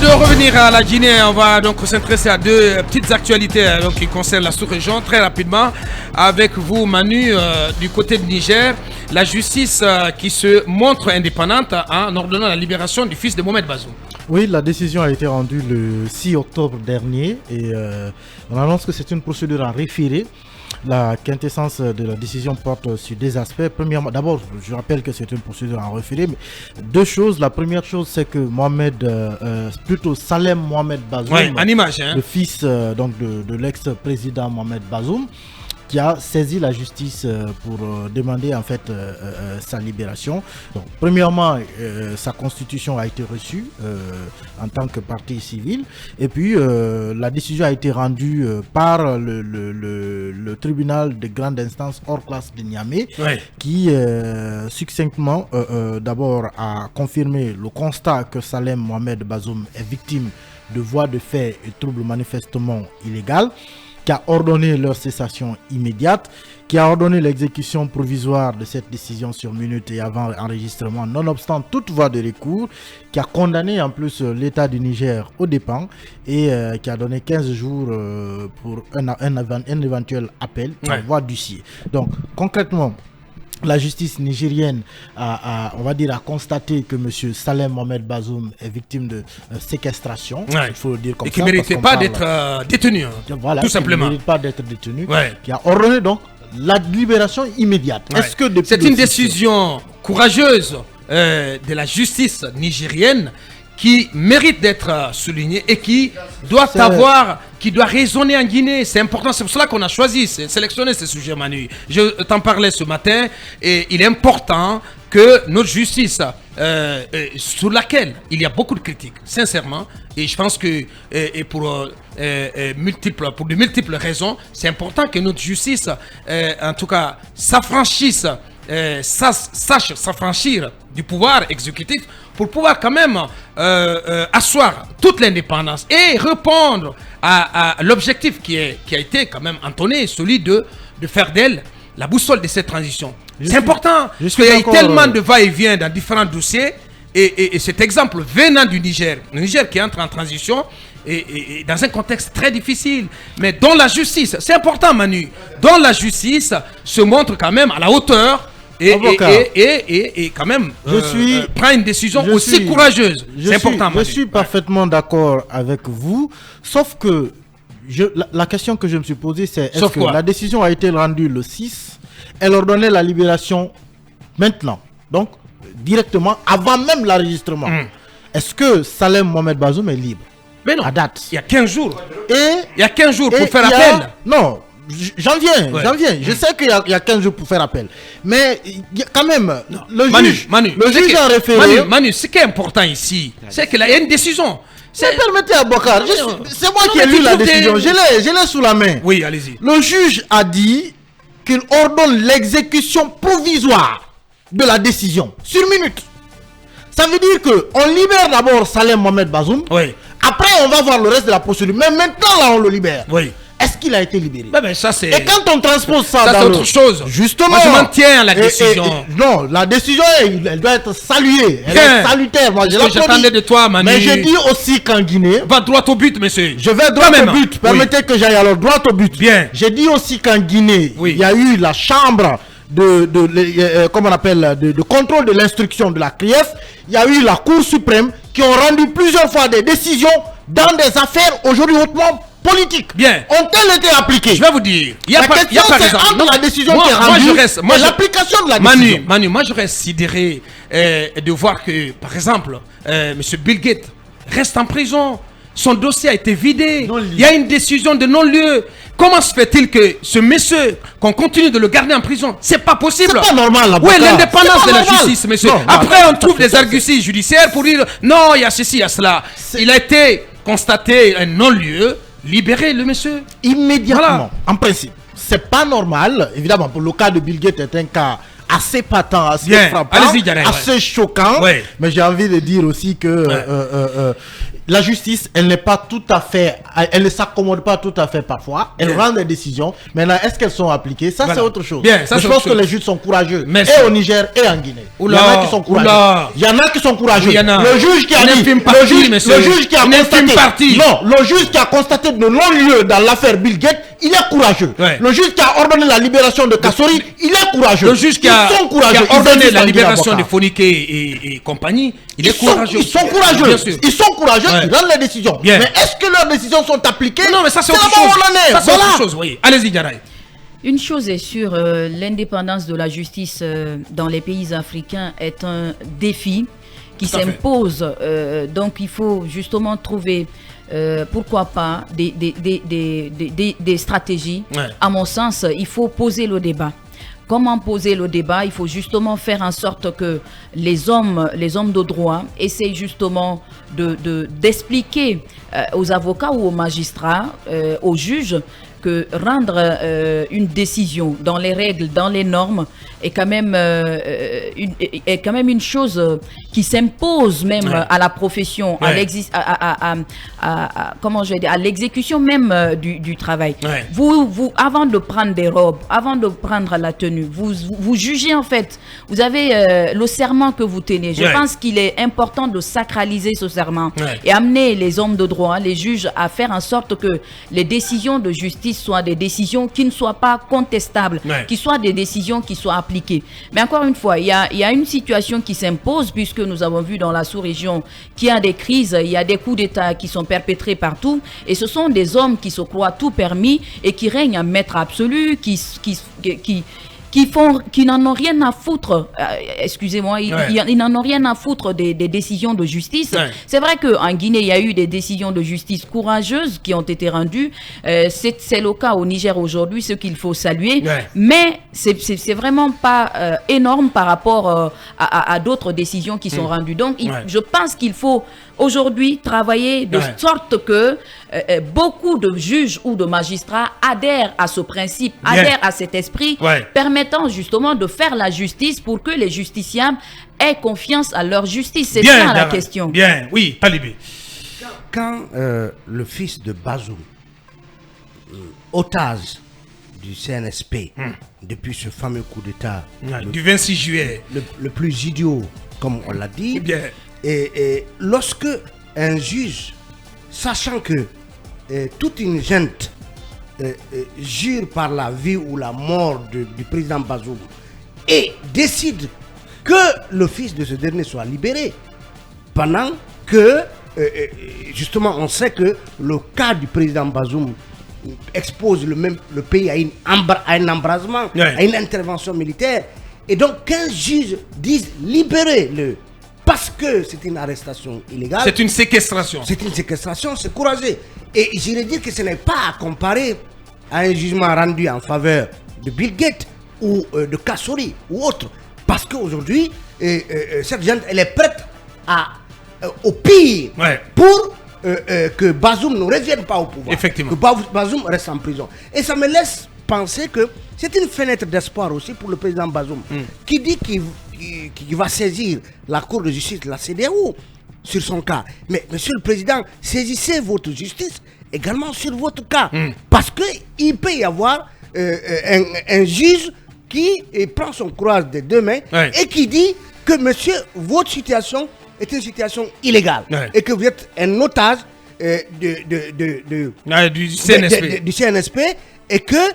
de revenir à la Guinée, on va donc s'intéresser à deux petites actualités qui concernent la sous-région très rapidement. Avec vous, Manu, du côté du Niger, la justice qui se montre indépendante en ordonnant la libération du fils de Mohamed Bazoum. Oui, la décision a été rendue le 6 octobre dernier et on annonce que c'est une procédure en référé. La quintessence de la décision porte sur des aspects. Premièrement, d'abord, je rappelle que c'est une procédure en référé, mais deux choses. La première chose, c'est que Salem Mohamed Bazoum, en image, le fils de l'ex-président Mohamed Bazoum, qui a saisi la justice pour demander en fait sa libération. Donc, premièrement, sa constitution a été reçue en tant que partie civile, et puis la décision a été rendue par le tribunal de grande instance hors classe de Niamey, qui succinctement d'abord a confirmé le constat que Salem Mohamed Bazoum est victime de voies de fait et troubles manifestement illégaux, qui a ordonné leur cessation immédiate, qui a ordonné l'exécution provisoire de cette décision sur minute et avant enregistrement, nonobstant toute voie de recours, qui a condamné en plus l'État du Niger aux dépens et qui a donné 15 jours pour un éventuel appel par voie d'huissier. Donc concrètement, la justice nigérienne a constaté que M. Salem Mohamed Bazoum est victime de séquestration, il faut le dire comme ça. Et qui ne méritait pas d'être détenu, voilà, tout simplement. Qui ne mérite pas d'être détenu, qui a ordonné donc la libération immédiate. Est-ce que c'est une décision courageuse de la justice nigérienne qui mérite d'être souligné et qui doit résonner en Guinée. C'est important, c'est pour cela qu'on a choisi, sélectionné ce sujet, Manu. Je t'en parlais ce matin et il est important que notre justice, sur laquelle il y a beaucoup de critiques, sincèrement, et je pense que pour de multiples raisons, c'est important que notre justice, en tout cas, s'affranchisse, sache s'affranchir du pouvoir exécutif pour pouvoir quand même asseoir toute l'indépendance et répondre à l'objectif qui a été quand même entonné, celui de faire d'elle la boussole de cette transition. C'est important, parce qu'il y a eu tellement de va-et-vient dans différents dossiers, et cet exemple venant du Niger, le Niger qui entre en transition, et dans un contexte très difficile, mais dont la justice, c'est important Manu, dont la justice se montre quand même à la hauteur, et quand même prend une décision aussi courageuse. C'est important. Je suis parfaitement d'accord avec vous, sauf que la question que je me suis posée, c'est est-ce que la décision a été rendue le 6, elle ordonnait la libération maintenant, donc directement avant même l'enregistrement. Est-ce que Salem Mohamed Bazoum est libre? Mais non, à date. Il y a 15 jours. Il y a 15 jours pour faire appel. Non. J'en viens. Je sais qu'il y a 15 jours pour faire appel. Mais il y a quand même le juge a référé. Manu, ce qui est important ici, c'est qu'il y a une décision. Permettez à Bokar, c'est moi qui ai lu la décision. Je l'ai sous la main. Oui, allez-y. Le juge a dit qu'il ordonne l'exécution provisoire de la décision sur minute. Ça veut dire qu'on libère d'abord Salem Mohamed Bazoum. Après, on va voir le reste de la procédure. Mais maintenant, là, on le libère. Est-ce qu'il a été libéré? Ça, et quand on transpose ça dans autre chose. Justement. Moi, je m'en tiens à la décision. Non, la décision, elle doit être saluée. Elle est salutaire. Moi, j'attendais de toi, Manu. Mais je dis aussi qu'en Guinée... Va droit au but, monsieur. Je vais droit au but. Permettez que j'aille alors droit au but. Bien. Je dis aussi qu'en Guinée, il y a eu la chambre de contrôle de l'instruction de la CRIEF. Il y a eu la Cour suprême qui ont rendu plusieurs fois des décisions dans des affaires aujourd'hui hautement politique. Bien. Ont-elles été appliquées? Je vais vous dire. La question, c'est entre la décision qui est rendue et l'application de la décision. Manu, moi je reste sidéré de voir que, par exemple, M. Bill Gates reste en prison. Son dossier a été vidé. Il y a une décision de non-lieu. Comment se fait-il que ce monsieur, qu'on continue de le garder en prison? C'est pas possible. C'est pas normal. Où est l'indépendance de la justice, monsieur? Après, on trouve des arguties judiciaires pour dire non, il y a ceci, il y a cela. Il a été constaté un non-lieu. Libérer le monsieur immédiatement. En principe, c'est pas normal. Évidemment, pour le cas de Bill Gates, est un cas assez patent, assez frappant, assez choquant. Mais j'ai envie de dire aussi que la justice, elle n'est pas tout à fait, elle ne s'accommode pas tout à fait parfois. Elle rend des décisions. Maintenant, est-ce qu'elles sont appliquées? Ça, c'est autre chose. Bien, ça, je pense que les juges sont courageux. Merci. Et au Niger et en Guinée. Il y en a qui sont courageux. Il y en a qui sont courageux. Le juge qui a dit, le juge qui a constaté, non, le juge qui a constaté de non-lieu dans l'affaire Bill Gates, il est courageux. Le juge qui a ordonné la libération de Kassori, il est courageux. Le juge qui a ordonné la libération de Fonike et compagnie, il est courageux. Ils sont courageux. Ils sont courageux, ils rendent les décisions. Mais est-ce que leurs décisions sont appliquées? Non, mais ça c'est autre chose. Ça c'est autre chose, oui. Allez-y, Diaraï. Une chose est sûre, l'indépendance de la justice dans les pays africains est un défi qui s'impose. Donc il faut justement trouver, pourquoi pas, des stratégies. À mon sens, il faut poser le débat. Comment poser le débat? Il faut justement faire en sorte que les hommes de droit essayent justement d'expliquer aux avocats ou aux magistrats, aux juges, que rendre une décision dans les règles, dans les normes est quand même une chose qui s'impose même à la profession, comment je vais dire, à l'exécution même du travail. Vous, avant de prendre des robes, avant de prendre la tenue, vous jugez en fait. Vous avez le serment que vous tenez. Je pense qu'il est important de sacraliser ce serment et amener les hommes de droit, les juges, à faire en sorte que les décisions de justice soient des décisions qui ne soient pas contestables, qui soient des décisions qui soient appliquées. Mais encore une fois, il y a une situation qui s'impose, puisque nous avons vu dans la sous-région qu'il y a des crises, il y a des coups d'État qui sont perpétrés partout, et ce sont des hommes qui se croient tout permis et qui règnent en maître absolu, qui n'en ont rien à foutre, excusez-moi, ils n'en ont rien à foutre des décisions de justice. C'est vrai qu'en Guinée, il y a eu des décisions de justice courageuses qui ont été rendues. C'est le cas au Niger aujourd'hui, ce qu'il faut saluer. Mais c'est vraiment pas énorme par rapport à d'autres décisions qui sont rendues. Donc, je pense qu'il faut aujourd'hui travailler de sorte que beaucoup de juges ou de magistrats adhèrent à ce principe, adhèrent à cet esprit, permettant justement de faire la justice pour que les justiciables aient confiance à leur justice. C'est ça la question. Bien, oui, Talibé. Quand le fils de Bazoum, otage du CNSP, depuis ce fameux coup d'État du 26 juillet, le plus idiot, comme on l'a dit, et lorsque un juge, sachant que toute une gente jure par la vie ou la mort du président Bazoum et décide que le fils de ce dernier soit libéré, pendant que justement on sait que le cas du président Bazoum expose le pays à un embrasement, à une intervention militaire, et donc qu'un juge dise libérez-le parce que c'est une arrestation illégale. C'est une séquestration. C'est une séquestration, c'est courageux. Et j'irais dire que ce n'est pas à comparer à un jugement rendu en faveur de Bill Gates ou de Kassori ou autre. Parce qu'aujourd'hui, cette gente, elle est prête au pire pour que Bazoum ne revienne pas au pouvoir. Effectivement. Que Bazoum reste en prison. Et ça me laisse penser que c'est une fenêtre d'espoir aussi pour le président Bazoum, qui dit qu'il va saisir la Cour de justice de la CEDEAO sur son cas. Mais monsieur le président, saisissez votre justice également sur votre cas. Parce qu'il peut y avoir un juge qui prend son courage des deux mains et qui dit que monsieur, votre situation est une situation illégale et que vous êtes un otage du CNSP et que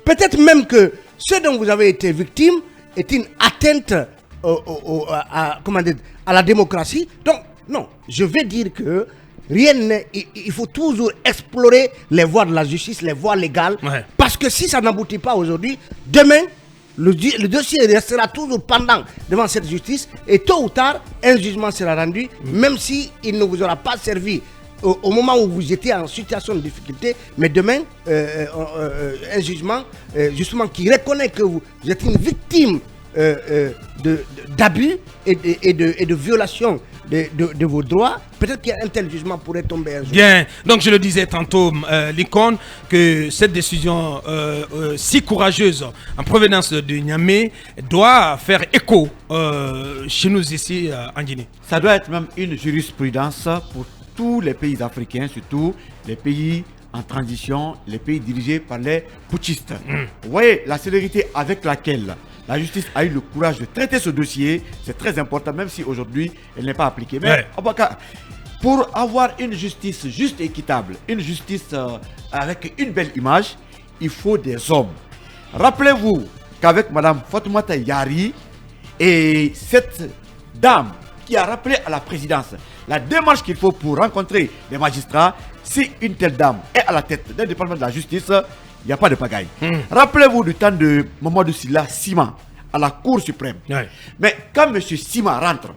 peut-être même que ce dont vous avez été victime est une atteinte à la démocratie. Donc, non, je vais dire que il faut toujours explorer les voies de la justice, les voies légales, parce que si ça n'aboutit pas aujourd'hui, demain, le dossier restera toujours pendant devant cette justice et tôt ou tard, un jugement sera rendu, même si il ne vous aura pas servi au moment où vous étiez en situation de difficulté, mais demain, un jugement justement qui reconnaît que vous êtes une victime d'abus et de violation de vos droits, peut-être qu'un tel jugement pourrait tomber un jour. Bien, donc je le disais tantôt, Lincoln, que cette décision si courageuse en provenance de Niamey doit faire écho chez nous ici en Guinée. Ça doit être même une jurisprudence pour tous les pays africains, surtout les pays en transition, les pays dirigés par les putschistes. Vous voyez la célérité avec laquelle la justice a eu le courage de traiter ce dossier, c'est très important, même si aujourd'hui elle n'est pas appliquée. Mais pour avoir une justice juste et équitable, une justice avec une belle image, il faut des hommes. Rappelez-vous qu'avec Mme Fatoumata Yari et cette dame qui a rappelé à la présidence la démarche qu'il faut pour rencontrer les magistrats, si une telle dame est à la tête d'un département de la justice, il n'y a pas de pagaille. Rappelez-vous du temps de Mamadou Sylla Sima à la Cour suprême. Mais quand M. Sima rentre,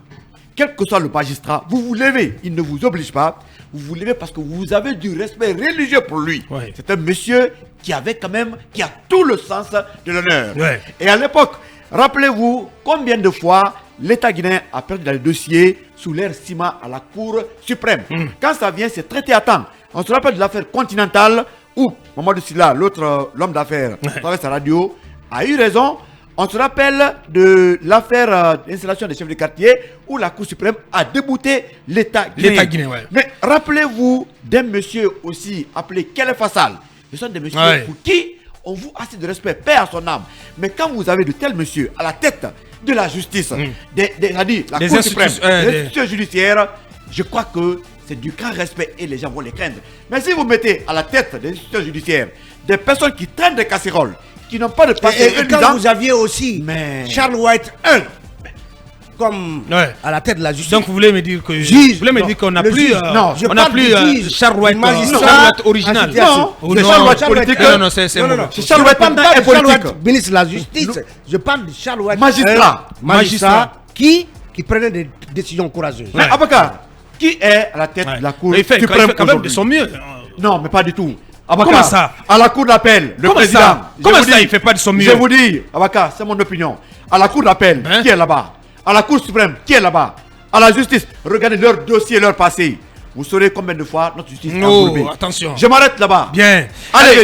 quel que soit le magistrat, vous vous levez, il ne vous oblige pas, vous vous levez parce que vous avez du respect religieux pour lui. C'est un monsieur qui avait quand même, qui a tout le sens de l'honneur. Et à l'époque, rappelez-vous combien de fois l'État guinéen a perdu dans le dossier sous l'ère Sima à la Cour suprême. Quand ça vient, c'est traité à temps. On se rappelle de l'affaire Continentale où Mamadou Sylla, l'autre l'homme d'affaires, à travers sa radio, a eu raison. On se rappelle de l'affaire d'installation des chefs de quartier où la Cour suprême a débouté l'État guinéen. Mais rappelez-vous d'un monsieur aussi appelé Kele Fassal. Ce sont des messieurs pour qui on vous a assez de respect, paix à son âme. Mais quand vous avez de tels messieurs à la tête de la justice, la Cour suprême, des institutions judiciaires, je crois que c'est du grand respect et les gens vont les craindre. Mais si vous mettez à la tête des institutions judiciaires des personnes qui traînent des casseroles, qui n'ont pas de passé, et quand vous aviez aussi Charles White 1 comme à la tête de la justice. Donc vous voulez me dire que vous voulez me dire qu'on n'a plus Charles White original. Non, c'est Charles White politique. Non, c'est Charles White politique. Ministre de la Justice. Je parle de Charles White magistrat qui prenait des décisions courageuses. Mais Abakar, qui est à la tête de la Cour suprême aujourd'hui? Il fait quand même de son mieux. Non, mais pas du tout. Abakar, comment ça? À la Cour d'appel, le président. Comment ça, il fait pas de son mieux? Je vous dis, Abakar, c'est mon opinion. À la Cour d'appel, qui est là-bas? À la Cour suprême, qui est là-bas? À la justice, regardez leur dossier, leur passé. Vous saurez combien de fois notre justice a Non, attention. Je m'arrête là-bas. Bien. Allez vérifier.